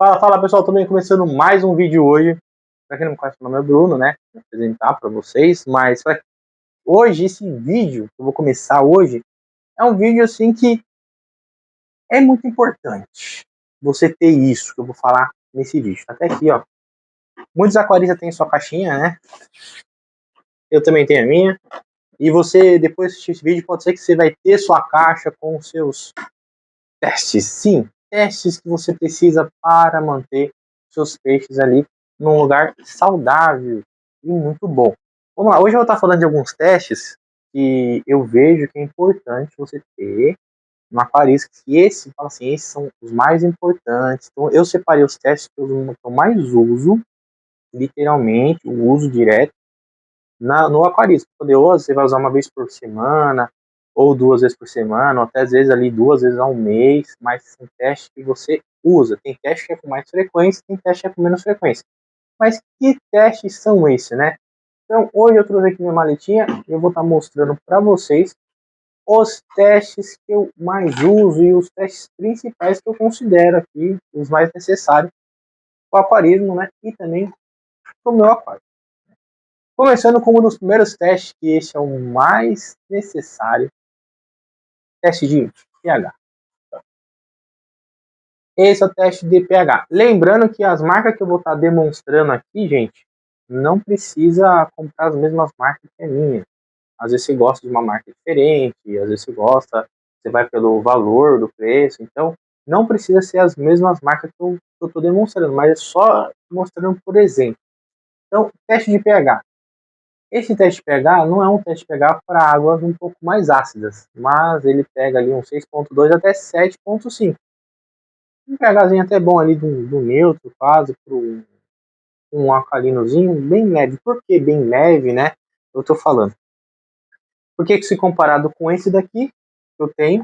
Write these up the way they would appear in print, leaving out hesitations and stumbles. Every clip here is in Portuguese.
Fala, fala pessoal, também começando mais um vídeo hoje. Pra quem não me conhece, meu nome é Bruno, né? Vou apresentar pra vocês, mas hoje, esse vídeo que eu vou começar hoje, é um vídeo assim que é muito importante você ter isso que eu vou falar nesse vídeo. Até aqui, ó. Muitos aquaristas têm sua caixinha, né? Eu também tenho a minha. E você, depois de assistir esse vídeo, pode ser que você vai ter sua caixa com os seus testes. Sim, testes que você precisa para manter seus peixes ali num lugar saudável e muito bom. Vamos lá, hoje eu vou estar falando de alguns testes que eu vejo que é importante você ter no aquarista, que fala assim, esses são os mais importantes. Então eu separei os testes que eu mais uso, literalmente, o uso direto no aquarista. Você vai usar uma vez por semana, ou 2 vezes por semana, ou até às vezes ali 2 vezes ao mês, mas são testes que você usa. Tem teste que é com mais frequência, tem teste que é com menos frequência. Mas que testes são esses, né? Então, hoje eu trouxe aqui minha maletinha e eu vou estar mostrando para vocês os testes que eu mais uso e os testes principais que eu considero aqui os mais necessários para o aquarismo, né? E também para o meu aquário. Começando com um dos primeiros testes, que esse é o mais necessário, teste de pH. Esse é o teste de pH. Lembrando que as marcas que eu vou estar demonstrando aqui, gente, não precisa comprar as mesmas marcas que a minha. Às vezes você gosta de uma marca diferente, às vezes você vai pelo valor do preço, então não precisa ser as mesmas marcas que eu estou demonstrando, mas é só mostrando por exemplo. Então, teste de pH. Esse teste de pH não é um teste de pH para águas um pouco mais ácidas, mas ele pega ali um 6.2 até 7.5. Um pHzinho até bom ali do neutro, quase, para um alcalinozinho, bem leve. Por que bem leve, né? Eu estou falando. Porque se comparado com esse daqui, eu tenho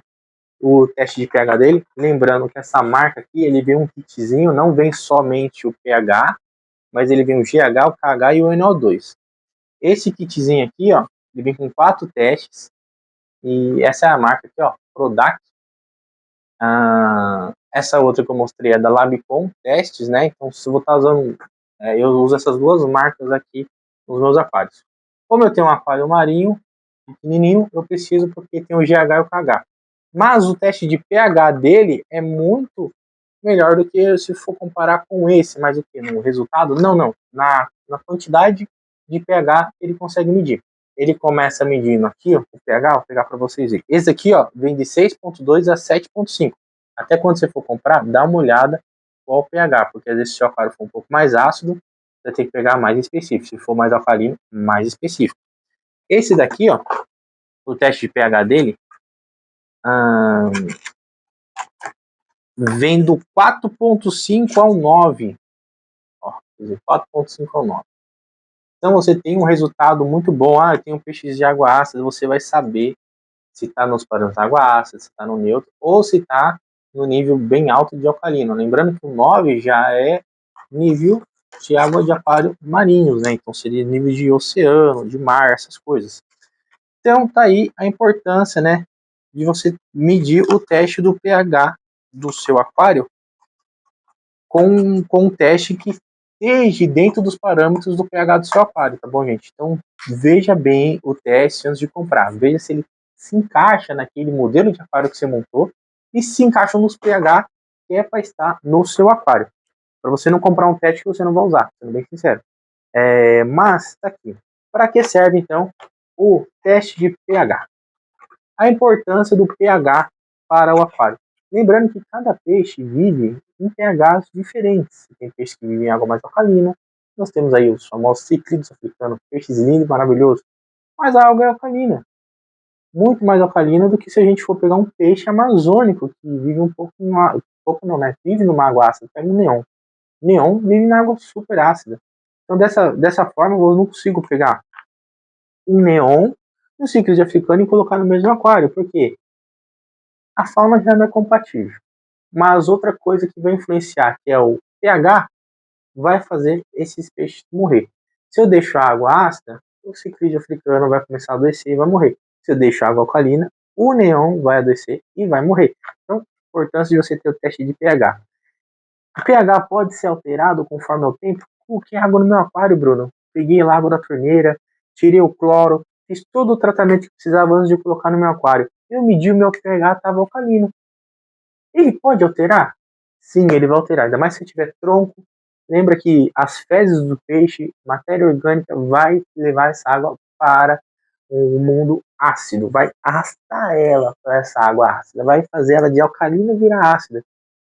o teste de pH dele, lembrando que essa marca aqui, ele vem um kitzinho, não vem somente o pH, mas ele vem o GH, o KH e o NO2. Esse kitzinho aqui, ó, ele vem com 4 testes, e essa é a marca aqui, ó, Prodac. Essa outra que eu mostrei é da Labicon Testes, né? Então, se eu vou estar usando, eu uso essas duas marcas aqui nos meus aquários. Como eu tenho um aquário marinho pequenininho, eu preciso porque tem o GH e o KH. Mas o teste de pH dele é muito melhor do que se for comparar com esse, mas o que? No resultado? Não. Na quantidade de pH ele consegue medir. Ele começa medindo aqui, ó, o pH, vou pegar para vocês verem. Esse aqui, ó, vem de 6.2 a 7.5. Até quando você for comprar, dá uma olhada qual o pH, porque às vezes se o aquário for um pouco mais ácido, você tem que pegar mais específico. Se for mais alcalino, mais específico. Esse daqui, ó, o teste de pH dele, vem do 4.5 ao 9. Ó, 4.5 ao 9. Então você tem um resultado muito bom. Eu tenho peixes de água ácida, você vai saber se está nos padrões de água ácida, se está no neutro, ou se está no nível bem alto de alcalino. Lembrando que o 9 já é nível de água de aquário marinhos, né? Então seria nível de oceano, de mar, essas coisas. Então tá aí a importância, né, de você medir o teste do pH do seu aquário com um teste que esteja dentro dos parâmetros do pH do seu aquário, tá bom, gente? Então veja bem o teste antes de comprar, veja se ele se encaixa naquele modelo de aquário que você montou e se encaixa nos pH que é para estar no seu aquário, para você não comprar um teste que você não vai usar, sendo bem sincero. Mas tá aqui. Para que serve então o teste de pH? A importância do pH para o aquário. Lembrando que cada peixe vive em pHs diferentes. Tem peixes que vivem em água mais alcalina. Nós temos aí os famosos cíclidos africanos, peixes lindos e maravilhosos. Mas a água é alcalina. Muito mais alcalina do que se a gente for pegar um peixe amazônico que vive um pouco né? Vive numa água ácida. Pega o neon. Neon vive na água super ácida. Então dessa forma eu não consigo pegar um neon e um cíclido africano e colocar no mesmo aquário. Por quê? A fauna já não é compatível. Mas outra coisa que vai influenciar, que é o pH, vai fazer esses peixes morrer. Se eu deixo a água ácida, o ciclídeo africano vai começar a adoecer e vai morrer. Se eu deixo a água alcalina, o neon vai adoecer e vai morrer. Então, a importância de você ter o teste de pH. pH pode ser alterado conforme o tempo? Coloquei água no meu aquário, Bruno. Peguei lá a água da torneira, tirei o cloro, fiz todo o tratamento que precisava antes de colocar no meu aquário. Eu medi o meu pH, estava alcalino. Ele pode alterar? Sim, ele vai alterar. Ainda mais se tiver tronco. Lembra que as fezes do peixe, matéria orgânica, vai levar essa água para o mundo ácido. Vai arrastar ela para essa água ácida. Vai fazer ela de alcalina virar ácida.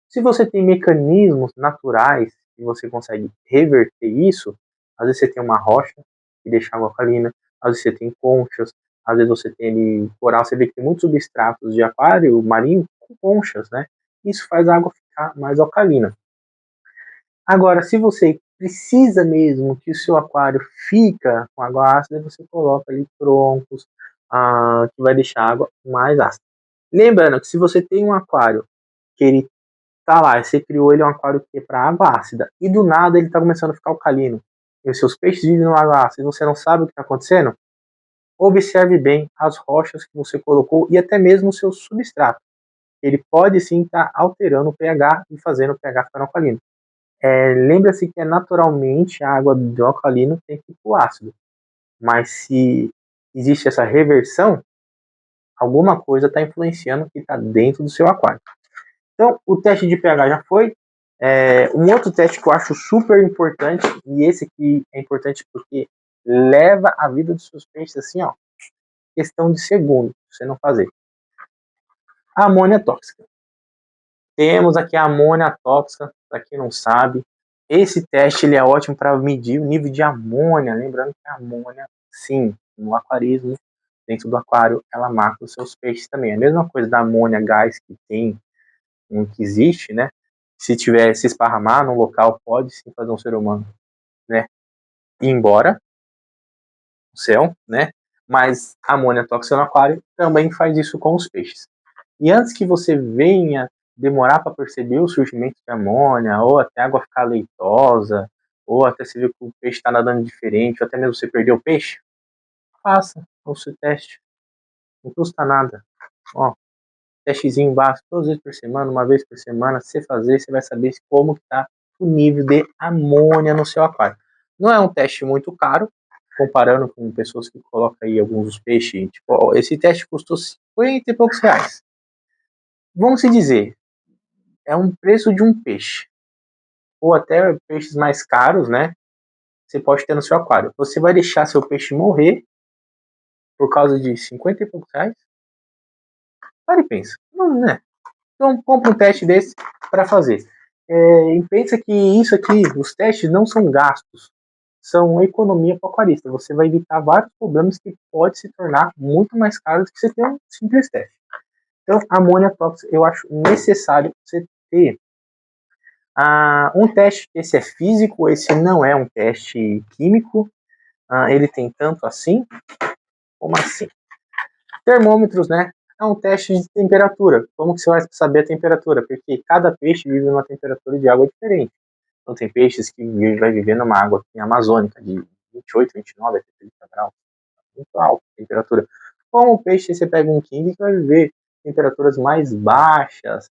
Se você tem mecanismos naturais e você consegue reverter isso, às vezes você tem uma rocha que deixa água alcalina, às vezes você tem conchas, às vezes você tem ali coral, você vê que tem muitos substratos de aquário marinho com conchas, né? Isso faz a água ficar mais alcalina. Agora, se você precisa mesmo que o seu aquário fica com água ácida, você coloca ali troncos, que vai deixar a água mais ácida. Lembrando que se você tem um aquário que ele tá lá, você criou ele um aquário que é para água ácida, e do nada ele tá começando a ficar alcalino, e os seus peixes vivem no água ácida, e você não sabe o que está acontecendo, observe bem as rochas que você colocou e até mesmo o seu substrato. Ele pode sim estar alterando o pH e fazendo o pH ficar alcalino. Lembra-se que naturalmente a água do alcalino tem que ir para o ácido, mas se existe essa reversão, alguma coisa está influenciando que está dentro do seu aquário. Então, o teste de pH já foi. Um outro teste que eu acho super importante, e esse aqui é importante porque leva a vida dos seus peixes assim, ó, questão de segundos, você não fazer. A amônia tóxica. Temos aqui a amônia tóxica, para quem não sabe. Esse teste ele é ótimo para medir o nível de amônia. Lembrando que a amônia, sim, no aquarismo, dentro do aquário, ela mata os seus peixes também. A mesma coisa da amônia gás que tem, que existe, né? Se tiver se esparramar num local, pode sim fazer um ser humano, né, ir embora do céu, né? Mas a amônia tóxica no aquário também faz isso com os peixes. E antes que você venha demorar para perceber o surgimento de amônia, ou até a água ficar leitosa, ou até você ver que o peixe está nadando diferente, ou até mesmo você perder o peixe, faça o seu teste. Não custa nada. Ó, testezinho básico, 2 vezes por semana, 1 vez por semana, se você fazer, você vai saber como está o nível de amônia no seu aquário. Não é um teste muito caro, comparando com pessoas que colocam aí alguns dos peixes. Tipo, ó, esse teste custou 50 e poucos reais. Vamos se dizer, é um preço de um peixe. Ou até peixes mais caros, né? Você pode ter no seu aquário. Você vai deixar seu peixe morrer por causa de 50 e poucos reais? Para e pensa. Não, né? Então, compra um teste desse para fazer. E pensa que isso aqui, os testes não são gastos, são economia para o aquarista. Você vai evitar vários problemas que pode se tornar muito mais caro do que você ter um simples teste. Então, amônia tóxica eu acho necessário você ter. Um teste, esse é físico, esse não é um teste químico. Ele tem tanto assim, como assim. Termômetros, né? É um teste de temperatura. Como que você vai saber a temperatura? Porque cada peixe vive numa temperatura de água diferente. Então tem peixes que vai viver numa água amazônica de 28, 29, 30 graus. Muito alta a temperatura. Como o peixe, você pega um king que vai viver temperaturas mais baixas,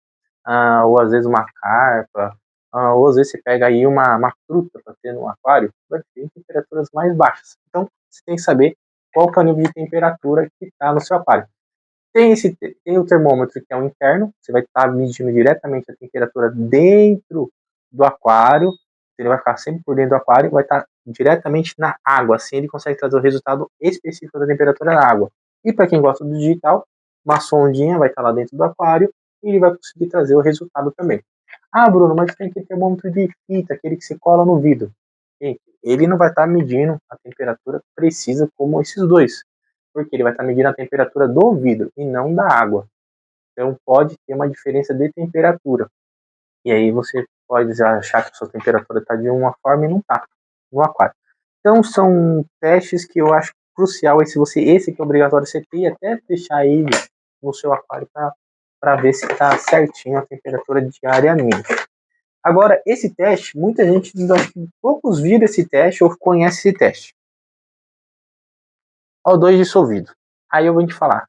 ou às vezes uma carpa, ou às vezes você pega aí uma truta para ter no aquário, vai ter temperaturas mais baixas. Então você tem que saber qual que é o nível de temperatura que está no seu aquário. Tem o termômetro que é o interno, você vai estar medindo diretamente a temperatura dentro do aquário, ele vai ficar sempre por dentro do aquário e vai estar diretamente na água, assim ele consegue trazer o resultado específico da temperatura da água. E para quem gosta do digital, uma sondinha vai estar lá dentro do aquário e ele vai conseguir trazer o resultado também. Bruno, mas tem que ter termômetro de fita, aquele que se cola no vidro. Ele não vai estar medindo a temperatura precisa como esses dois, porque ele vai estar medindo a temperatura do vidro e não da água. Então pode ter uma diferença de temperatura. E aí você pode achar que a sua temperatura está de uma forma e não está no aquário. Então são testes que eu acho crucial. Esse que é obrigatório você ter e até deixar ele no seu aquário para ver se está certinho a temperatura diariamente. Agora, esse teste, muita gente, acho que poucos viram esse teste ou conhece esse teste. O2 dissolvido. Aí eu vou te falar.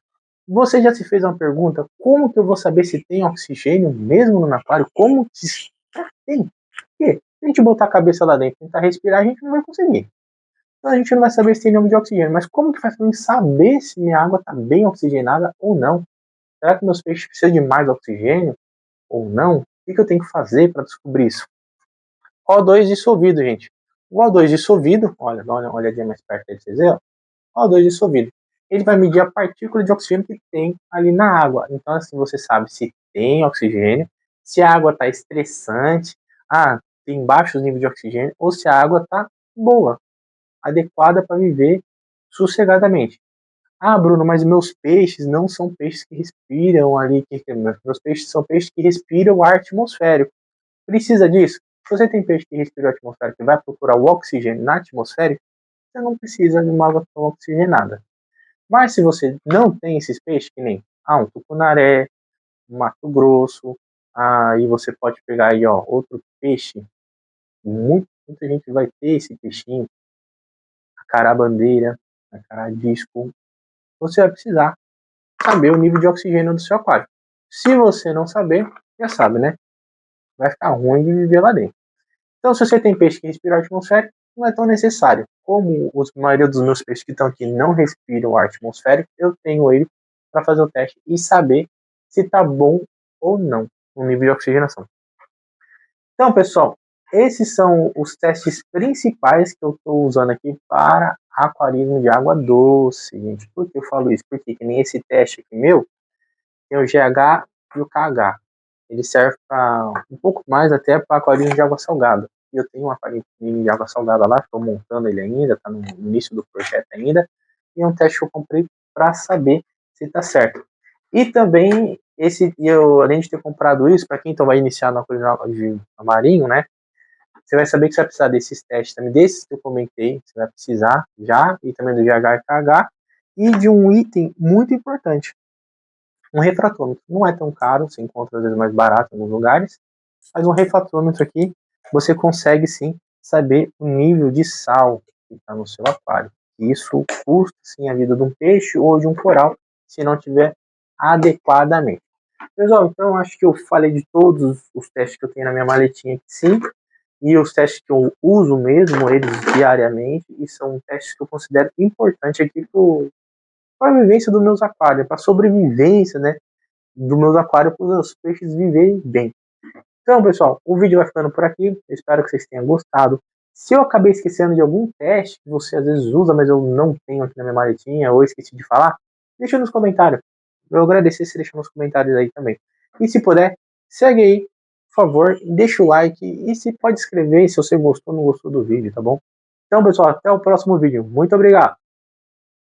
Você já se fez uma pergunta, como que eu vou saber se tem oxigênio mesmo no aquário? Como que tem? Se a gente botar a cabeça lá dentro e tentar respirar, a gente não vai conseguir. Então a gente não vai saber se tem nível de oxigênio. Mas como que faz para mim saber se minha água está bem oxigenada ou não? Será que meus peixes precisam de mais oxigênio ou não? O que eu tenho que fazer para descobrir isso? O2 dissolvido, gente. O O2 dissolvido, olha, dá uma olhadinha mais perto aí pra vocês verem, ó. O O2 dissolvido. Ele vai medir a partícula de oxigênio que tem ali na água. Então, assim, você sabe se tem oxigênio, se a água está estressante, tem baixos níveis de oxigênio, ou se a água está boa, adequada para viver sossegadamente. Bruno, mas meus peixes não são peixes que respiram ali. Meus peixes são peixes que respiram o ar atmosférico. Precisa disso? Se você tem peixe que respira o atmosférico e vai procurar o oxigênio na atmosfera, você não precisa de uma água tão oxigenada. Mas se você não tem esses peixes, que nem um tucunaré, um Mato Grosso, aí você pode pegar aí, ó, outro peixe, muita gente vai ter esse peixinho, a carabandeira, a caradisco, você vai precisar saber o nível de oxigênio do seu aquário. Se você não saber, já sabe, né? Vai ficar ruim de viver lá dentro. Então, se você tem peixe que respira ar atmosférico, não é tão necessário. Como a maioria dos meus peixes que estão aqui não respiram ar atmosférico, eu tenho ele para fazer o teste e saber se está bom ou não o nível de oxigenação. Então, pessoal, esses são os testes principais que eu estou usando aqui para aquarismo de água doce, gente. Por que eu falo isso? Porque que nem esse teste aqui meu, tem o GH e o KH. Ele serve para um pouco mais até para aquarismo de água salgada. Eu tenho um aquário de água salgada lá, estou montando ele ainda, está no início do projeto ainda. E é um teste que eu comprei para saber se está certo. E também, além de ter comprado isso, para quem então vai iniciar no aquarismo de marinho, né? Você vai saber que você vai precisar desses testes também, desses que eu comentei, você vai precisar já, e também do GH e KH, e de um item muito importante, um refratômetro. Não é tão caro, você encontra às vezes mais barato em alguns lugares, mas um refratômetro aqui, você consegue sim saber o nível de sal que está no seu aquário. Isso custa sim a vida de um peixe ou de um coral, se não tiver adequadamente. Pessoal, então acho que eu falei de todos os testes que eu tenho na minha maletinha aqui, sim, e os testes que eu uso mesmo, eles diariamente, e são testes que eu considero importantes aqui para a vivência dos meus aquários, para a sobrevivência, né, dos meus aquários, para os peixes viverem bem. Então, pessoal, o vídeo vai ficando por aqui. Eu espero que vocês tenham gostado. Se eu acabei esquecendo de algum teste que você às vezes usa, mas eu não tenho aqui na minha maletinha, ou esqueci de falar, deixa nos comentários. Eu agradecer se deixar nos comentários aí também. E se puder, segue aí, por favor, deixa o like e se pode escrever se você gostou ou não gostou do vídeo, tá bom? Então, pessoal, até o próximo vídeo. Muito obrigado!